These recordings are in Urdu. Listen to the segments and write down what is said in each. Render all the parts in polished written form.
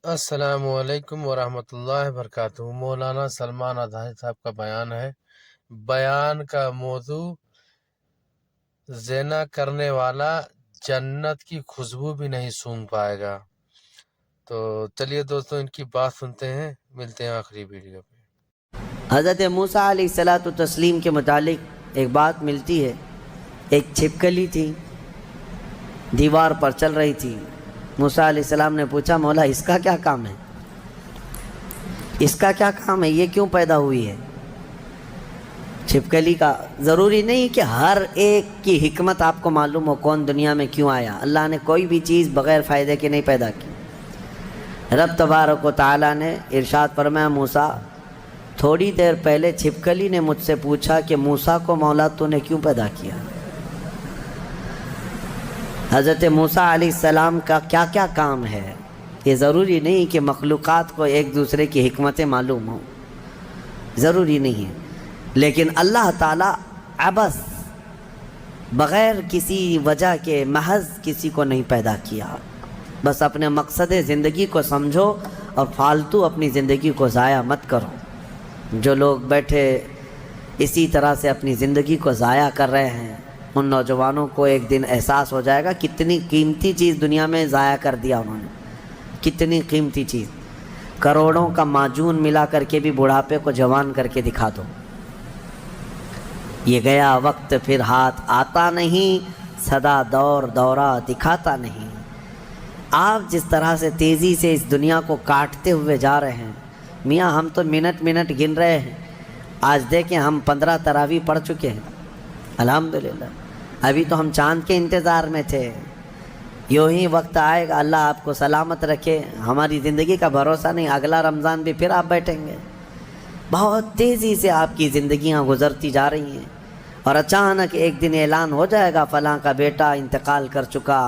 السلام علیکم ورحمۃ اللہ وبرکاتہ۔ مولانا سلمان اذہری صاحب کا بیان ہے۔ بیان کا موضوع زنا کرنے والا جنت کی خوشبو بھی نہیں سونگھ پائے گا۔ تو چلیے دوستوں ان کی بات سنتے ہیں، ملتے ہیں آخری ویڈیو پہ۔ حضرت موسیٰ علیہ الصلاۃ والتسلیم کے متعلق ایک بات ملتی ہے۔ ایک چھپکلی تھی، دیوار پر چل رہی تھی۔ موسیٰ علیہ السلام نے پوچھا، مولا اس کا کیا کام ہے؟ اس کا کیا کام ہے؟ یہ کیوں پیدا ہوئی ہے؟ چھپکلی کا ضروری نہیں کہ ہر ایک کی حکمت آپ کو معلوم ہو کون دنیا میں کیوں آیا۔ اللہ نے کوئی بھی چیز بغیر فائدے کے نہیں پیدا کی۔ رب تبارک و تعالیٰ نے ارشاد فرمایا، موسیٰ تھوڑی دیر پہلے چھپکلی نے مجھ سے پوچھا کہ موسیٰ کو مولا تو نے کیوں پیدا کیا؟ حضرت موسیٰ علیہ السلام کا کیا کیا کام ہے؟ یہ ضروری نہیں کہ مخلوقات کو ایک دوسرے کی حکمتیں معلوم ہوں، ضروری نہیں ہے، لیکن اللہ تعالیٰ عبث بغیر کسی وجہ کے محض کسی کو نہیں پیدا کیا۔ بس اپنے مقصد زندگی کو سمجھو اور فالتو اپنی زندگی کو ضائع مت کرو۔ جو لوگ بیٹھے اسی طرح سے اپنی زندگی کو ضائع کر رہے ہیں، ان نوجوانوں کو ایک دن احساس ہو جائے گا کتنی قیمتی چیز دنیا میں ضائع کر دیا انہوں نے، کتنی قیمتی چیز۔ کروڑوں کا معجون ملا کر کے بھی بڑھاپے کو جوان کر کے دکھا دو۔ یہ گیا وقت پھر ہاتھ آتا نہیں، سدا دور دورہ دکھاتا نہیں۔ آپ جس طرح سے تیزی سے اس دنیا کو کاٹتے ہوئے جا رہے ہیں، میاں ہم تو منٹ منٹ گن رہے ہیں۔ آج دیکھیں ہم 15 تراویح پڑھ چکے ہیں الحمدللہ، ابھی تو ہم چاند کے انتظار میں تھے۔ یوں ہی وقت آئے گا، اللہ آپ کو سلامت رکھے، ہماری زندگی کا بھروسہ نہیں، اگلا رمضان بھی پھر آپ بیٹھیں گے۔ بہت تیزی سے آپ کی زندگیاں گزرتی جا رہی ہیں، اور اچانک ایک دن اعلان ہو جائے گا فلاں کا بیٹا انتقال کر چکا،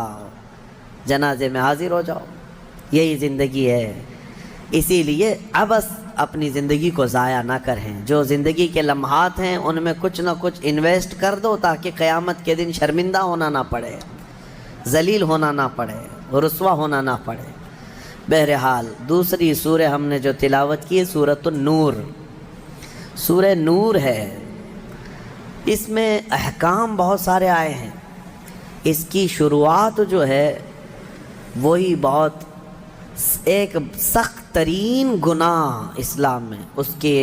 جنازے میں حاضر ہو جاؤ۔ یہی زندگی ہے، اسی لیے عبث اپنی زندگی کو ضائع نہ کریں۔ جو زندگی کے لمحات ہیں ان میں کچھ نہ کچھ انویسٹ کر دو تاکہ قیامت کے دن شرمندہ ہونا نہ پڑے، ذلیل ہونا نہ پڑے، رسوا ہونا نہ پڑے۔ بہرحال دوسری سورہ ہم نے جو تلاوت کی ہے سورۃ النور، سورہ نور ہے۔ اس میں احکام بہت سارے آئے ہیں۔ اس کی شروعات جو ہے وہی بہت ایک سخت ترین گناہ اسلام میں اس کے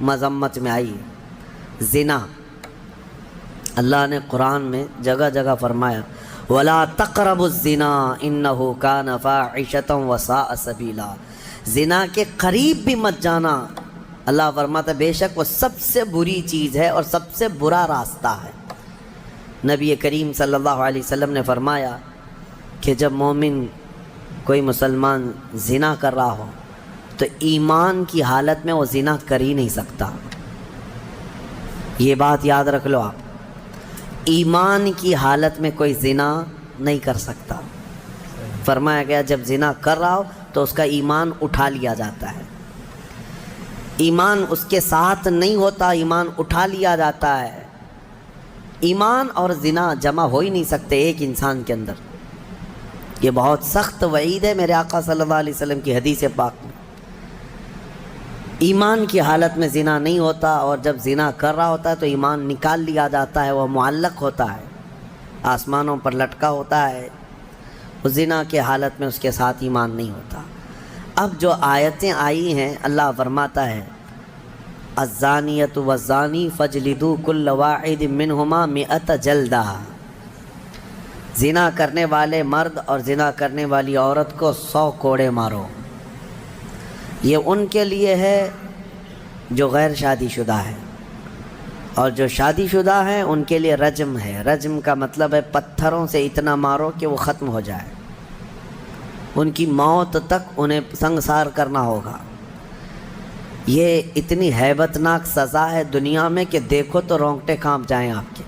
مذمت میں آئی، زنا۔ اللہ نے قرآن میں جگہ جگہ فرمایا، وَلَا تَقْرَبُوا الزِّنَا إِنَّهُ كَانَ فَاحِشَةً وَسَاءَ سَبِيلًا۔ زنا کے قریب بھی مت جانا۔ اللہ فرماتا بے شک وہ سب سے بری چیز ہے اور سب سے برا راستہ ہے۔ نبی کریم صلی اللہ علیہ وسلم نے فرمایا کہ جب مومن کوئی مسلمان زنا کر رہا ہو تو ایمان کی حالت میں وہ زنا کر ہی نہیں سکتا۔ یہ بات یاد رکھ لو آپ، ایمان کی حالت میں کوئی زنا نہیں کر سکتا۔ فرمایا گیا جب زنا کر رہا ہو تو اس کا ایمان اٹھا لیا جاتا ہے، ایمان اس کے ساتھ نہیں ہوتا، ایمان اٹھا لیا جاتا ہے۔ ایمان اور زنا جمع ہو ہی نہیں سکتے ایک انسان کے اندر۔ یہ بہت سخت وعید ہے میرے آقا صلی اللہ علیہ وسلم کی حدیث پاک میں۔ ایمان کی حالت میں زنا نہیں ہوتا، اور جب زنا کر رہا ہوتا ہے تو ایمان نکال لیا جاتا ہے، وہ معلق ہوتا ہے، آسمانوں پر لٹکا ہوتا ہے۔ وہ زنا کے حالت میں اس کے ساتھ ایمان نہیں ہوتا۔ اب جو آیتیں آئی ہیں اللہ فرماتا ہے، الزانیۃ والزانی فاجلدوا کل واحد منہما 100 جلدہ۔ زنا کرنے والے مرد اور زنا کرنے والی عورت کو 100 کوڑے مارو۔ یہ ان کے لیے ہے جو غیر شادی شدہ ہے، اور جو شادی شدہ ہیں ان کے لیے رجم ہے۔ رجم کا مطلب ہے پتھروں سے اتنا مارو کہ وہ ختم ہو جائے، ان کی موت تک انہیں سنگسار کرنا ہوگا۔ یہ اتنی ہیبت ناک سزا ہے دنیا میں کہ دیکھو تو رونگٹے کانپ جائیں آپ کے،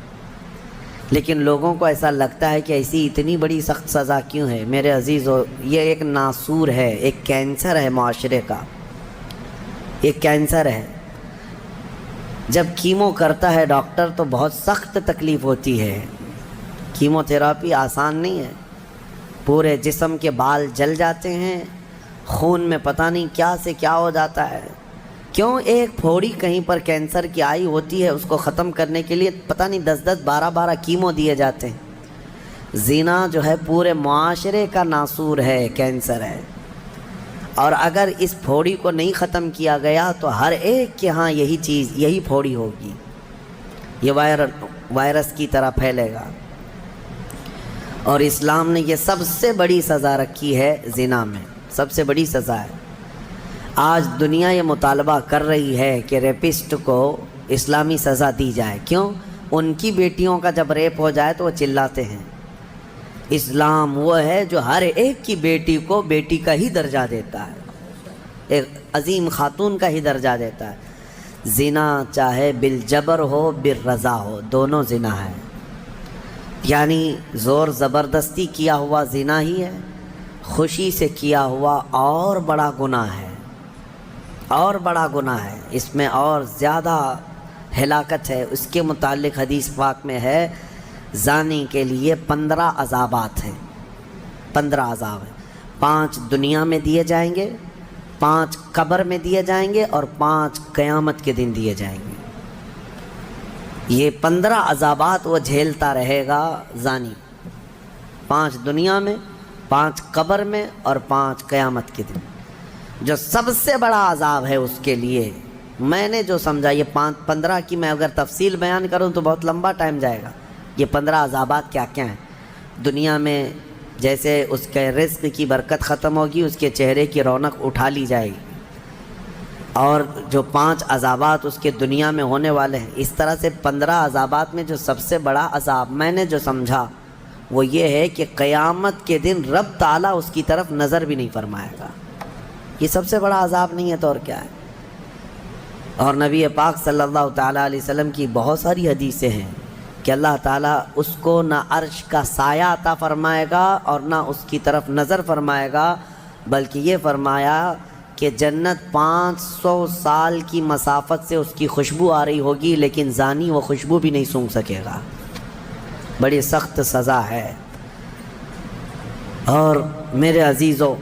لیکن لوگوں کو ایسا لگتا ہے کہ ایسی اتنی بڑی سخت سزا کیوں ہے؟ میرے عزیزو، یہ ایک ناسور ہے، ایک کینسر ہے معاشرے کا، ایک کینسر ہے۔ جب کیمو کرتا ہے ڈاکٹر تو بہت سخت تکلیف ہوتی ہے۔ کیمو تھراپی آسان نہیں ہے، پورے جسم کے بال جل جاتے ہیں خون میں پتہ نہیں کیا سے کیا ہو جاتا ہے. کیوں؟ ایک پھوڑی کہیں پر کینسر کی آئی ہوتی ہے، اس کو ختم کرنے کے لیے پتہ نہیں 10 12 کیمو دیے جاتے ہیں. زنا جو ہے پورے معاشرے کا ناسور ہے، کینسر ہے. اور اگر اس پھوڑی کو نہیں ختم کیا گیا تو ہر ایک کے ہاں یہی چیز، یہی پھوڑی ہوگی، یہ وائرس کی طرح پھیلے گا. اور اسلام نے یہ سب سے بڑی سزا رکھی ہے زنا میں، سب سے بڑی سزا ہے. آج دنیا یہ مطالبہ کر رہی ہے کہ ریپسٹ کو اسلامی سزا دی جائے. کیوں؟ ان کی بیٹیوں کا جب ریپ ہو جائے تو وہ چلاتے ہیں. اسلام وہ ہے جو ہر ایک کی بیٹی کو بیٹی کا ہی درجہ دیتا ہے، ایک عظیم خاتون کا ہی درجہ دیتا ہے. زنا چاہے بالجبر ہو بالرضا ہو، دونوں زنا ہے. یعنی زور زبردستی کیا ہوا زنا ہی ہے، خوشی سے کیا ہوا اور بڑا گناہ ہے، اور بڑا گناہ ہے. اس میں اور زیادہ ہلاکت ہے. اس کے متعلق حدیث پاک میں ہے زانی کے لیے 15 عذابات ہیں، 15 عذاب ہیں. 5 دنیا میں دیے جائیں گے، 5 قبر میں دیے جائیں گے، اور 5 قیامت کے دن دیے جائیں گے. یہ 15 عذابات وہ جھیلتا رہے گا زانی، 5 دنیا میں، 5 قبر میں، اور 5 قیامت کے دن. جو سب سے بڑا عذاب ہے اس کے لیے، میں نے جو سمجھا، یہ 15 کی میں اگر تفصیل بیان کروں تو بہت لمبا ٹائم جائے گا. یہ 15 عذابات کیا کیا ہیں؟ دنیا میں جیسے اس کے رزق کی برکت ختم ہوگی، اس کے چہرے کی رونق اٹھا لی جائے گی. اور جو 5 عذابات اس کے دنیا میں ہونے والے ہیں، اس طرح سے 15 عذابات میں جو سب سے بڑا عذاب میں نے جو سمجھا وہ یہ ہے کہ قیامت کے دن رب تعالیٰ اس کی طرف نظر بھی نہیں فرمائے گا. یہ سب سے بڑا عذاب نہیں ہے تو اور کیا ہے؟ اور نبی پاک صلی اللہ تعالیٰ علیہ وسلم کی بہت ساری حدیثیں ہیں کہ اللہ تعالیٰ اس کو نہ عرش کا سایہ عطا فرمائے گا اور نہ اس کی طرف نظر فرمائے گا، بلکہ یہ فرمایا کہ جنت 500 سال کی مسافت سے اس کی خوشبو آ رہی ہوگی، لیکن زانی وہ خوشبو بھی نہیں سونگھ سکے گا. بڑی سخت سزا ہے. اور میرے عزیزو،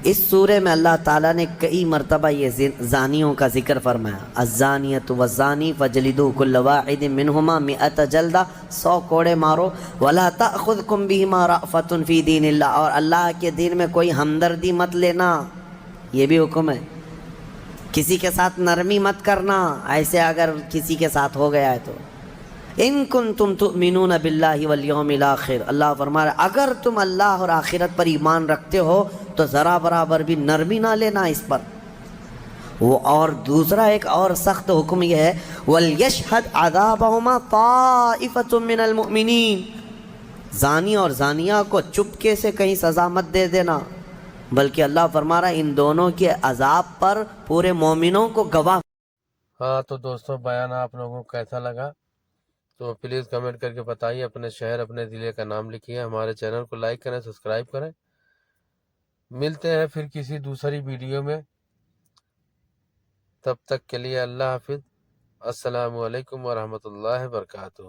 اس سورے میں اللہ تعالیٰ نے کئی مرتبہ یہ زانیوں کا ذکر فرمایا. الزانیۃ والزانی فجلدوا کل واحد منہما 100 جلدہ، 100 کوڑے مارو. ولا تأخذکم بہما رأفۃ فی دین اللہ، اور اللہ کے دین میں کوئی ہمدردی مت لینا، یہ بھی حکم ہے. کسی کے ساتھ نرمی مت کرنا، ایسے اگر کسی کے ساتھ ہو گیا ہے تو. ان کنتم تؤمنون باللہ والیوم الاخر، اللہ فرما رہا ہے اگر تم اللہ اور آخرت پر ایمان رکھتے ہو تو ذرا برابر بھی نرمی نہ لینا اس پر. وہ اور دوسرا ایک اور سخت حکم یہ ہے وَلْيَشْهَدْ عَذَابَهُمَا طَائِفَةٌ مِّنَ الْمُؤْمِنِينَ، زانی اور زانیہ کو چپکے سے کہیں سزا مت دے دینا، بلکہ اللہ فرما رہا ہے ان دونوں کے عذاب پر پورے مومنوں کو گواہ. ہاں تو دوستوں، بیان آپ لوگوں کو کیسا لگا تو پلیز کمنٹ کر کے بتائیے. اپنے شہر، اپنے ضلع کا نام لکھیے. ہمارے چینل کو لائک کریں، سبسکرائب کریں. ملتے ہیں پھر کسی دوسری ویڈیو میں. تب تک کے لیے اللہ حافظ. السلام علیکم ورحمۃ اللہ وبرکاتہ.